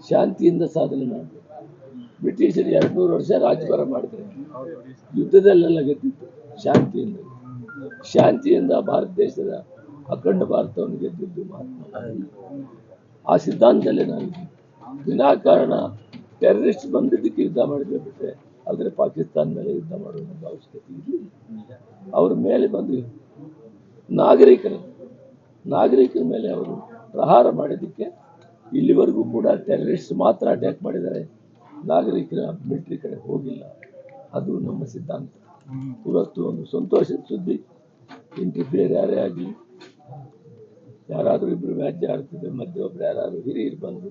ಶಾಂತಿಯಿಂದ ಸಾಧನೆ ಮಾಡಬೇಕು. ಬ್ರಿಟಿಷರು 200 ವರ್ಷ ರಾಜಭಾರ ಮಾಡಿದ್ರು, ಯುದ್ಧದಲ್ಲೆಲ್ಲ ಗೆದ್ದಿತ್ತು ಶಾಂತಿಯಿಂದ ಭಾರತ ದೇಶದ ಅಖಂಡ ಭಾರತವನ್ನು ಗೆದ್ದಿದ್ದು ಮಹಾತ್ಮ ಗಾಂಧಿ. ಆ ಸಿದ್ಧಾಂತದಲ್ಲೇ ನಾವು ವಿನಾಕಾರಣ ಟೆರರಿಸ್ಟ್ ಬಂದಿದ್ದಕ್ಕೆ ಯುದ್ಧ ಮಾಡಿದ್ರೆ ಬಿಟ್ಟರೆ ಆದರೆ ಪಾಕಿಸ್ತಾನ ಮೇಲೆ ಯುದ್ಧ ಮಾಡುವಂಥ ಅವಶ್ಯಕತೆ ಇರಲಿಲ್ಲ. ಅವ್ರ ಮೇಲೆ ಬಂದು ನಾಗರಿಕರ ಮೇಲೆ ಅವರು ಪ್ರಹಾರ ಮಾಡಿದ್ದಕ್ಕೆ ಇಲ್ಲಿವರೆಗೂ ಕೂಡ ಟೆರರಿಸ್ಟ್ ಮಾತ್ರ ಅಟ್ಯಾಕ್ ಮಾಡಿದ್ದಾರೆ, ನಾಗರಿಕರ ಮಿಲಿಟರಿ ಕಡೆ ಹೋಗಿಲ್ಲ. ಅದು ನಮ್ಮ ಸಿದ್ಧಾಂತ. ಇವತ್ತು ಒಂದು ಸಂತೋಷದ ಸುದ್ದಿ, ಇಂಟರ್ಫಿಯರ್ ಯಾರೇ ಆಗಲಿ, ಯಾರಾದರೂ ಇಬ್ಬರು ವ್ಯಾಜ್ಯ ಆಡ್ತಿದ್ರೆ ಮಧ್ಯೆ ಒಬ್ರು ಯಾರಾದರೂ ಹಿರಿಯರು ಬಂದು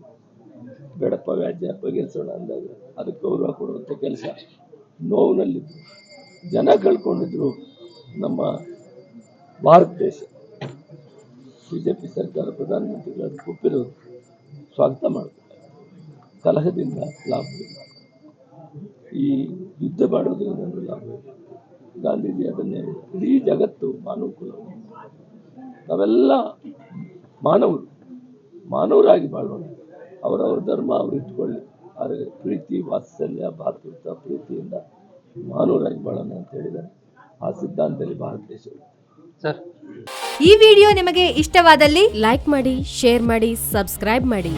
ಬೇಡಪ್ಪ ವ್ಯಾಜ್ಯ ಬಗೆಹರಿಸೋಣ ಅಂದಾಗ ಅದಕ್ಕೆ ಗೌರವ ಕೊಡುವಂಥ ಕೆಲಸ. ನೋವಿನಲ್ಲಿದ್ದು ಜನ ಕಳ್ಕೊಂಡಿದ್ರು ನಮ್ಮ ಭಾರತ ದೇಶ. BJP ಸರ್ಕಾರ ಪ್ರಧಾನಮಂತ್ರಿಗಳು ಅದಕ್ಕೆ ಒಪ್ಪಿರೋದು ಸ್ವಾಗತ ಮಾಡ್ತಾರೆ. ಕಲಹದಿಂದ ಲಾಭವಿಲ್ಲ, ಈ ಯುದ್ಧ ಮಾಡೋದ್ರಿಂದ ಲಾಭವಿಲ್ಲ. ಗಾಂಧೀಜಿ ಅದನ್ನೇ ಇಡೀ ಜಗತ್ತು ಮಾನವಕುಲ, ನಾವೆಲ್ಲ ಮಾನವರಾಗಿ ಬಾಳೋಣ, ಅವರವರ ಧರ್ಮ ಅವರು ಇಟ್ಕೊಳ್ಳಿ, ಆದರೆ ಪ್ರೀತಿ ವಾತ್ಸಲ್ಯ ಭಾತೃತ್ವ ಪ್ರೀತಿಯಿಂದ ಮಾನವರಾಗಿ ಬಾಳೋಣ ಅಂತ ಹೇಳಿದ್ದಾರೆ. ಆ ಸಿದ್ಧಾಂತದಲ್ಲಿ ಭಾರತ ದೇಶ. ಸರ್, ಈ ವಿಡಿಯೋ ನಿಮಗೆ ಇಷ್ಟವಾದಲ್ಲಿ ಲೈಕ್ ಮಾಡಿ, ಶೇರ್ ಮಾಡಿ, ಸಬ್ಸ್ಕ್ರೈಬ್ ಮಾಡಿ.